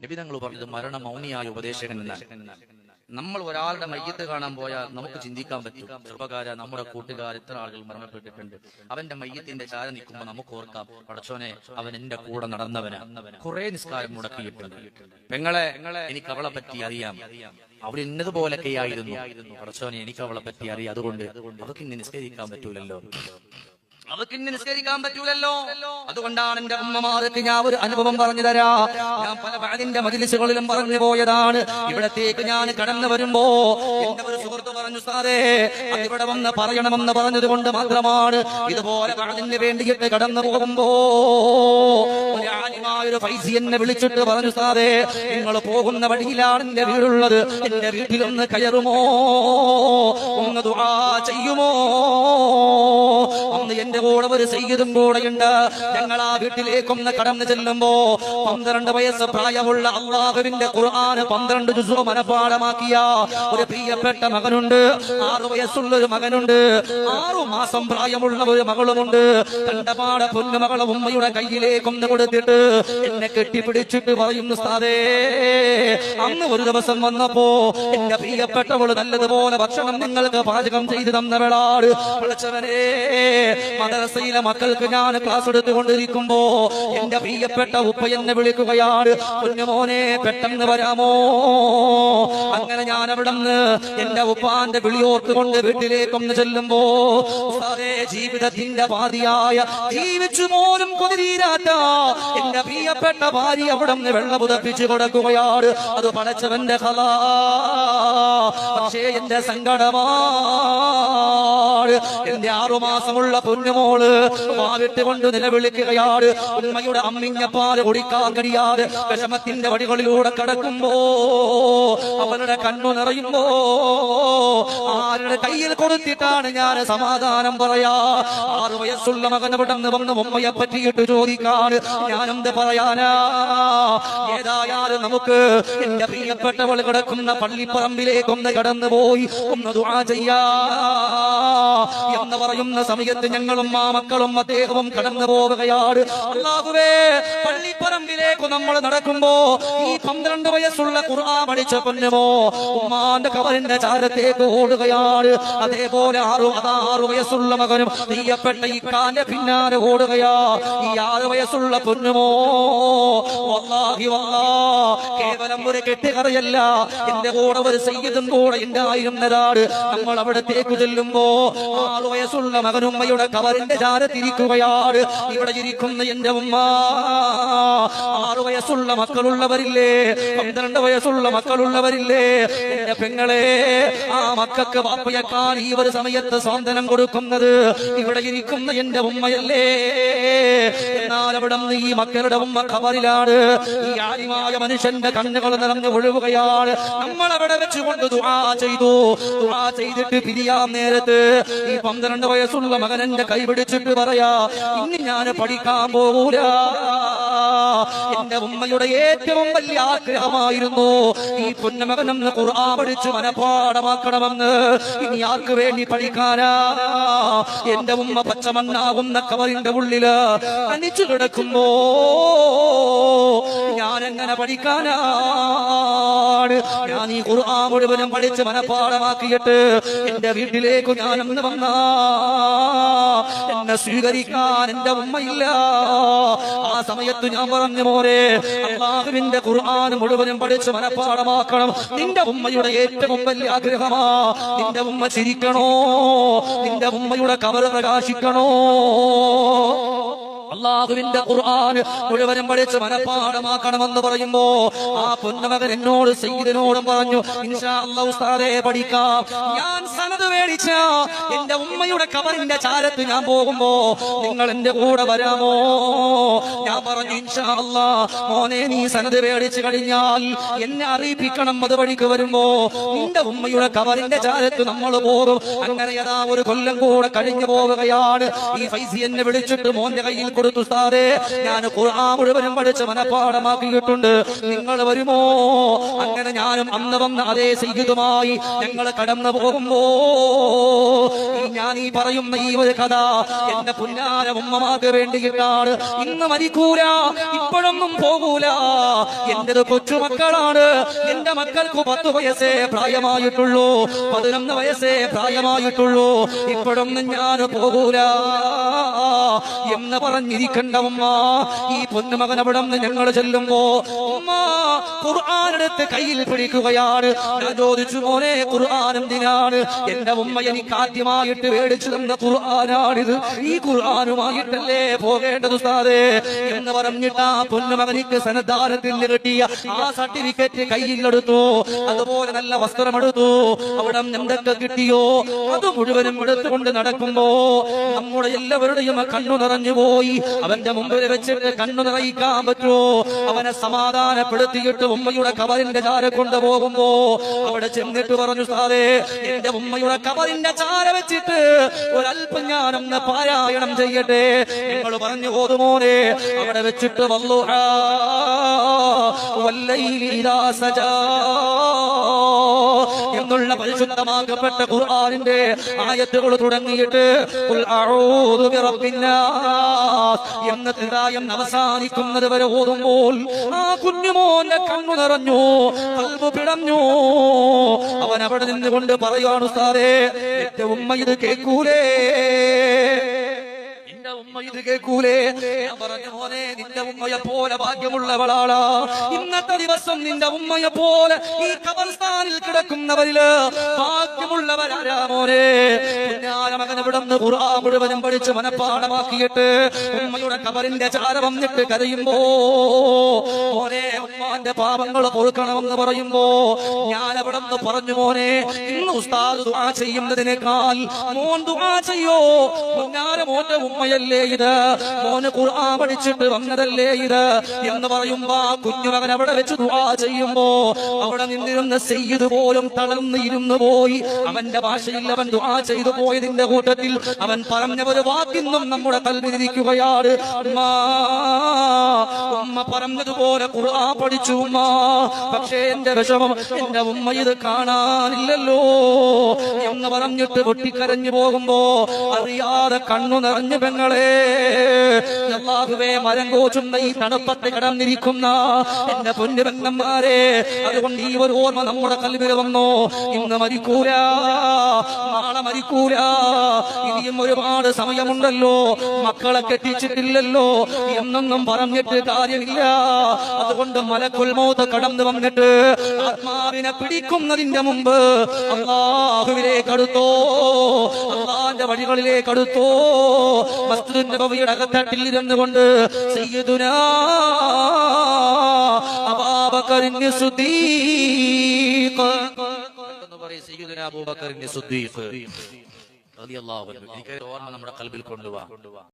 നബി തങ്ങൾ പറഞ്ഞത് മരണം മൗനിയായ ഉപദേശകൻ എന്നാണ്. നമ്മൾ ഒരാളുടെ മയ്യത്ത് കാണാൻ പോയാൽ നമുക്ക് ചിന്തിക്കാൻ പറ്റും, ചെറുപ്പക്കാര നമ്മുടെ കൂട്ടുകാർ എത്ര ആളുകൾ മരണപ്പെട്ടിട്ടുണ്ട്, അവന്റെ മയ്യത്തിന്റെ ചാര നിൽക്കുമ്പോൾ നമുക്ക് ഓർക്കാം, പടച്ചോനെ അവൻ എന്റെ കൂടെ നടന്നവനാ, കുറെ നിസ്കാരം മുടക്കിയിട്ടുണ്ട്, പെങ്ങളെ എനിക്ക് അവളെ പറ്റി അറിയാം, അവൾ ഇന്നതുപോലൊക്കെയായിരുന്നു, പടച്ചോനെ എനിക്ക് അവളെ പറ്റി അറിയാം, അതുകൊണ്ട് അവർക്ക് ഇന്ന് നിസ്കരിക്കാൻ പറ്റൂലല്ലോ, അവക്കിന്ന് നിസ്കരിക്കാൻ പറ്റൂലല്ലോ. അതുകൊണ്ടാണ് എന്റെ ഉമ്മമാർക്ക് ഞാൻ ഒരു അനുഭവം പറഞ്ഞു തരാ. ഞാൻ പല അതിന്റെ മജ്‌ലിസുകളിലും പറഞ്ഞു പോയതാണ്. ഇവിടത്തേക്ക് ഞാൻ കടന്നു വരുമ്പോ എന്റെ ഒരു സുഹൃത്ത് പറഞ്ഞു, സാറേ അതിവിടെ വന്ന് പറയണമെന്ന് പറഞ്ഞത് കൊണ്ട് മാത്രമാണ് ഇതുപോലെ അതിന് വേണ്ടിയിട്ട് കടന്നു പോകുമ്പോ ഒരു ആലിമായൊരു ഫൈസി എന്നെ വിളിച്ചിട്ട് പറഞ്ഞു, സാറേ നിങ്ങൾ പോകുന്ന വഴിയിലാണ് എന്റെ വീടുള്ളത്, എന്റെ വീട്ടിലൊന്ന് കയറുമോ, ഒന്ന് ദുആ ചെയ്യുമോ? അന്ന് എന്റെ കൂടെ ഒരു സയ്യിദും കൂടെയുണ്ട്. ഞങ്ങൾ ആ വീട്ടിലേക്കൊന്ന് കടന്നു ചെല്ലുമ്പോ 12 വയസ്സ് പ്രായമുള്ള അല്ലാഹുവിന്റെ ഖുർആൻ 12 ജുസ് മനപാഠമാക്കിയ ഒരു പ്രിയപ്പെട്ട മകനുണ്ട്. 6 വയസ്സുള്ള ഒരു മകനുണ്ട്. 6 മാസം പ്രായമുള്ള ഒരു മകളുമുണ്ട്. കണ്ടപാട പൊന്നുമകളെ ഉമ്മയുടെ കയ്യിലേക്കൊന്ന് കൊടുത്തിട്ട് എന്നെ കെട്ടിപ്പിടിച്ചിട്ട് പറയുന്നു, ഉസ്താദേ അന്ന് ഒരു ദിവസം വന്നപ്പോ എന്റെ പ്രിയപ്പെട്ടവള് നല്ലതുപോലെ ഭക്ഷണം നിങ്ങൾക്ക് പാചകം ചെയ്തു തന്നവളാണ്. വിളിച്ചവനെ മദ്രസയിലെ മക്കൾക്ക് ഞാൻ ക്ലാസ് എടുത്തുകൊണ്ടിരിക്കുമ്പോ എന്റെ പ്രിയപ്പെട്ട ഉപ്പ എന്നെ വിളിക്കുകയാണ്, കുഞ്ഞുമോനെ പെട്ടെന്ന് വരാമോ? അങ്ങനെ ഞാൻ അവിടെ നിന്ന് എന്റെ ഉപ്പാന്റെ വിളിയോർത്തുകൊണ്ട് വീട്ടിലേക്കൊന്ന് ചെല്ലുമ്പോ ജീവിതത്തിന്റെ പാതിയായ ജീവിച്ചു പോലും കൊതിരീരാത്ത എന്റെ പ്രിയപ്പെട്ട ഭാര്യ അവിടെ നിന്ന് വെള്ളം പുതപ്പിച്ചു കൊടുക്കുകയാണ്. അത് പടച്ചവന്റെ കഥ. പക്ഷേ എന്റെ സങ്കടമാണ്, എന്റെ 6 മാസമുള്ള പൊന്നുമോള് വാവിട്ടുകൊണ്ട് നിലവിളിക്കുകയാണ്. ഉമ്മയുടെ അമ്മിഞ്ഞപ്പാല് കുടിക്കാൻ കഴിയാതെ വിഷമത്തിന്റെ വഴികളിലൂടെ കടക്കുമ്പോ അവരുടെ കണ്ണു നിറയുമ്പോ ആരുടെ കയ്യിൽ കൊടുത്തിട്ടാണ് ഞാൻ സമാധാനം പറയാ? 6 വയസ്സുള്ള മകൻ അവിടെ നിന്ന് വന്ന് ഉമ്മയെ പറ്റിയിട്ട് ചോദിക്കാൻ ഞാനെന്ത് പറയാനാ? ഏതായാലും നമുക്ക് എന്റെ പ്രിയപ്പെട്ടവൾ കിടക്കുന്ന പള്ളിപ്പറമ്പിലേക്കൊന്ന് കടന്നു പോയി ഒന്ന് ദുആ ചെയ്യാ എന്ന് പറയുന്ന സമയത്ത് ഞങ്ങളും ആ മക്കളും അദ്ദേഹവും കടന്നു പോവുകയാണ്. അല്ലാഹുവേ, പള്ളിപ്പറമ്പിലേക്ക് നമ്മൾ നടക്കുമ്പോ ഈ 12 വയസ്സുള്ള ഖുർആൻ പഠിച്ച പൊന്നുമോ ഉമ്മാന്റെ കബറിന്റെ ചാരത്തേക്ക് ഓടുകയാണ്. അതേപോലെ 6 വയസ്സുള്ള മകനും പ്രിയപ്പെട്ട ഇക്കാന്റെ പിന്നാലെ ഓടുകയാ. ഈ 6 വയസ്സുള്ള പൊന്നുമോ വല്ലാഹി കേവലം ഒരു കെട്ടുകഥയല്ല, എന്റെ കൂടെ ഒരു സയ്യിദും കൂടെ ഉണ്ടായിരുന്നതാണ്. നമ്മൾ അവിടത്തേക്ക് ചെല്ലുമ്പോ 6 വയസ്സുള്ള മകനുമ്മയുടെ കബറിന്റെ ചാരത്തിരിക്കുകയാണ്. ഇവിടെ ഇരിക്കുന്ന എന്റെ ഉമ്മ 6 വയസ്സുള്ള മക്കളുള്ളവരില്ലേ, 12 വയസ്സുള്ള മക്കളുള്ളവരില്ലേ, എന്റെ പെങ്ങളെ ആ മക്കൾക്ക് വാപ്പയക്കാൻ ഈ ഒരു സമയത്ത് സ്വാതന്ത്ര്യം കൊടുക്കുന്നത് ഇവിടെ ഇരിക്കുന്ന എന്റെ ഉമ്മയല്ലേ? എന്നാൽ അവിടെ ഈ മക്കളുടെ ഉമ്മ ഖബറിലാണ്. ഈ ആലിമായ മനുഷ്യന്റെ കണ്ണുകൾ നിറഞ്ഞു ഒഴുകുകയാണ്. നമ്മൾ അവിടെ വെച്ചുകൊണ്ട് ദുആ ചെയ്തു. ദുആ ചെയ്തിട്ട് പിരിയാൻ നേരത്ത് ഈ 12 വയസ്സുള്ള മകൻ എന്റെ കൈ പിടിച്ചിട്ട് പറയാ, ഇനി ഞാൻ പഠിക്കാൻ പോകൂല. എന്റെ ഉമ്മയുടെ ഏറ്റവും വലിയ ആഗ്രഹമായിരുന്നു ഈ പൊന്നുമകനെന്ന് ഖുർആൻ പഠിച്ച് മനപാഠമാക്കണമെന്ന്. ഇനി ആർക്ക് വേണ്ടി പഠിക്കാനാ? എന്റെ ഉമ്മ പച്ചമണ്ണാകുന്ന കവറിന്റെ ഉള്ളില് അനിച്ചു കിടക്കുമ്പോ ഞാൻ എങ്ങനെ പഠിക്കാനാണ്? ഞാൻ ഈ ഖുർആൻ മുഴുവനും പഠിച്ച് മനപാഠമാക്കിയിട്ട് എന്റെ വീട്ടിലേക്ക് ഞാനൊന്ന് വന്നാ എന്നെ സ്വീകരിക്കാൻ എന്റെ ഉമ്മയില്ല. ആ സമയത്ത് ഞാൻ പറഞ്ഞു, മോനെ അല്ലാഹുവിന്റെ ഖുർആൻ മുഴുവനും പഠിച്ച് മനപാഠമാക്കണം. നിന്റെ ഉമ്മയുടെ ഏറ്റവും വലിയ ആഗ്രഹമാ നിന്റെ ഉമ്മ ചിരിക്കണോ, നിന്റെ ഉമ്മയുടെ കബർ പ്രകാശിക്കണോ. അല്ലാഹുവിന്റെ ഖുർആൻ മുഴുവനും പഠിച്ച് മനപാഠമാക്കണമെന്ന് പറയുമ്പോ ആ പൊന്നുമകൻ എന്നോട് സയ്യിദിനോടും പറഞ്ഞു, ഇൻഷാ അല്ലാഹ് ഉസ്താദേ പഠിക്കാം. ഞാൻ സനദ് മേടിച്ച എന്റെ ഉമ്മയുടെ ഖബറിന്റെ ചാരത്ത് ഞാൻ പോകുമ്പോ നിങ്ങൾ എന്റെ കൂടെ വരാമോ? ഞാൻ പറഞ്ഞു, ഇൻഷാ അല്ലാഹ് മോനെ നീ സനദ് മേടിച്ചു കഴിഞ്ഞാൽ എന്നെ അറിയിപ്പിക്കണം. അത് വഴിക്ക് വരുമ്പോ നിന്റെ ഉമ്മയുടെ ഖബറിന്റെ ചാരത്ത് നമ്മൾ പോകും. അങ്ങനെ അതാ ഒരു കൊല്ലം കൂടെ കഴിഞ്ഞു പോവുകയാണ്. ഈ ഫൈസി എന്നെ വിളിച്ചിട്ട് മോന്റെ കയ്യിൽ കൊടുത്തു സാറേ, ഞാൻ ഖുർആൻ മുഴുവനും പഠിച്ച് മനഃപ്പാഠമാക്കിയിട്ടുണ്ട്, നിങ്ങൾ വരുമോ? അങ്ങനെ ഞാനും അന്ന് വന്ന അതേ സയ്യിദുമായി ഞങ്ങൾ കടന്നു പോകുമ്പോ ഞാൻ ഈ പറയുന്ന ഈ ഒരു കഥ എന്റെ പുന്നാര ഉമ്മമാർക്ക് വേണ്ടിയിട്ടാണ്. ഇന്ന് മരിക്കൂല, ഇപ്പോഴൊന്നും പോകൂല, എന്റേത് കൊച്ചുമക്കളാണ്. എന്റെ മക്കൾക്ക് 10 വയസ്സേ പ്രായമായിട്ടുള്ളൂ, 11 വയസ്സേ പ്രായമായിട്ടുള്ളൂ, ഇപ്പോഴൊന്നും ഞാൻ പോകൂല എന്ന് പറഞ്ഞിരിക്കണ്ട ഉമ്മ. ഈ പൊന്നുമകൻ അവിടെ നിന്ന് ഞങ്ങൾ ചെല്ലുമ്പോ ഉമ്മ ഖുർആനെടുത്ത് കയ്യിൽ പിടിക്കുകയാണ്. ഞാൻ ചോദിച്ചു, മോനെ ഖുർആൻ എന്തിനാണ്? എന്റെ ഉമ്മ എനിക്ക് ആദ്യമായിട്ട് മേടിച്ചു തന്ന ഖുർആനാണിത്, ഈ ഖുർആനുമായിട്ടല്ലേ പോകേണ്ടത് ഉസ്താദേ എന്ന് പറഞ്ഞിട്ട് ആ പൊന്നുമകനിക്ക് സന്നദ്ധാനത്തിൽ കിട്ടിയ ആ സർട്ടിഫിക്കറ്റ് കയ്യിലെടുത്തു. അതുപോലെ നല്ല വസ്ത്രമെടുത്തു. അവിടെ എന്തൊക്കെ കിട്ടിയോ അത് മുഴുവനും എടുത്തുകൊണ്ട് നടക്കുമ്പോ നമ്മുടെ എല്ലാവരുടെയും കണ്ണു നിറഞ്ഞു പോയി. അവന്റെ മുമ്പിൽ വെച്ചിട്ട് കണ്ണു നിറയിക്കാൻ പറ്റുമോ? അവനെ സമാധാനപ്പെടുത്തിയിട്ട് ഉമ്മയുടെ കബറിന്റെ ചാര കൊണ്ടുപോകുമ്പോ അവിടെ ചെന്നിട്ട് പറഞ്ഞു, സാറേ എന്റെ ഉമ്മയുടെ കബറിന്റെ ചാര വെച്ചിട്ട് ഒരല്പം ഞാനൊന്ന് പാരായണം ചെയ്യട്ടെ. നിങ്ങൾ പറഞ്ഞു ഓതുമോനെ. അവിടെ വെച്ചിട്ട് വല്ലുഹാ വല്ലൈലി ഇദാ സജാ എന്നുള്ള പരിശുദ്ധമാക്കപ്പെട്ട ഖുർആനിന്റെ ആയത്തുകൾ തുടങ്ങിയിട്ട് ഖുൽ അഊദു ബിറബ്ബിന്നാസ് എന്ന തിരായം അവസാനിക്കുന്നത് വരെ ഓതുമ്പോൾ ആ കുഞ്ഞുമോന്റെ കണ്ണു നിറഞ്ഞു, കൽബ് പിടഞ്ഞു. അവൻ അവിടെ നിന്നുകൊണ്ട് പറയുകയാണ്, സാറേ എന്റെ ഉമ്മ ഇത് കേൾക്കൂലേ? ഉമ്മ ഇത് കേൾക്കൂലേ? ഞാൻ പറഞ്ഞു, മോനെ നിന്റെ ഉമ്മയെ പോലെ ഭാഗ്യമുള്ളവളാണ്. ഇന്നത്തെ ദിവസം നിന്റെ ഉമ്മയെ പോലെ ഈ ഖബർസ്ഥാനിൽ കിടക്കുന്നവരില് ഭാഗ്യമുള്ളവരാരാ മോനെ? മകൻ ഇവിടെ നിന്ന് ഖുർആൻ മുഴുവനും പഠിച്ച് മനഃപ്പാഠമാക്കിയിട്ട് ഉമ്മയുടെ ഖബറിന്റെ ചാര വന്നിട്ട് കരയുമ്പോ മോനെ ഉമ്മാന്റെ പാപങ്ങൾ പൊറുക്കണമെന്ന് പറയുമ്പോ ഞാൻ അവിടെ നിന്ന് പറഞ്ഞു, മോനെ ഇന്ന് ഉസ്താദ് ദുആ ചെയ്യുന്നതിനേക്കാൾ മോൻ ദുആ ചെയ്യോ. മോന്റെ ഉമ്മയല്ലേ ഇത്, മോന് ഖുർആൻ പഠിച്ചിട്ട് വന്നതല്ലേ ഇത് എന്ന് പറയുമ്പോ ആ കുഞ്ഞുമകൻ അവിടെ വെച്ച് ദുആ ചെയ്യുമ്പോ അവിടെ നിന്നിരുന്ന സയ്യിദ് പോലും തളർന്ന് ഇരുന്നു പോയി. അവന്റെ ഭാഷയിൽ അവൻ ദുആ ചെയ്തു പോയതിന്റെ കൂട്ടത്തിൽ അവൻ പറഞ്ഞ ഒരു വാക്കിന്നും നമ്മുടെ കൽവിലിരിക്കുകയാണ്. ഉമ്മ പറഞ്ഞതുപോലെ ഖുർആൻ പഠിച്ചു ഉമ്മ, പക്ഷേ എന്റെ വിഷമം എന്റെ ഉമ്മ ഇത് കാണാനില്ലല്ലോ എന്ന് പറഞ്ഞിട്ട് പൊട്ടിക്കരഞ്ഞു പോകുമ്പോ അറിയാതെ കണ്ണു നിറഞ്ഞു പെങ്ങളെ. അല്ലാഹുവേ, മരം കോച്ചുന്ന ഈ തണുപ്പത്ത് കിടന്നിരിക്കുന്ന എന്റെ പൊന്നു പെങ്ങന്മാരെ, അതുകൊണ്ട് ഈ ഒരു ഓർമ്മ നമ്മുടെ കൽവിൽ വന്നോ. ഇന്ന് മരിക്കൂല, നാളെ മരിക്കൂല, ഇനിയും ഒരുപാട് സമയമുണ്ടല്ലോ, മക്കളെ കെട്ടിച്ചിട്ടില്ലല്ലോ എന്നൊന്നും പറഞ്ഞിട്ട് കാര്യമില്ല. അതുകൊണ്ട് മലക്കുൽ മൗത്ത് കടന്നു വന്നിട്ട് ആത്മാവിനെ പിടിക്കുന്നതിന്റെ മുമ്പ് അല്ലാഹുവിലേക്ക് അടുത്തോ, അല്ലാഹുവിന്റെ വഴികളിലേക്ക് അടുത്തോ. മസ്ജിദുൻ നബവിയുടെ അകത്തട്ടിൽ ഇരുന്നുകൊണ്ട് സയ്യിദുനാ അബൂബക്കർ സിദ്ദീഖ് എന്ന് പറയും. സയ്യിദുനാ അബൂബക്കർ സിദ്ദീഖ് റളിയല്ലാഹു അൻഹു. എനിക്ക് ഓർമ്മ നമ്മുടെ ഖൽബിൽ കൊണ്ടുവാ.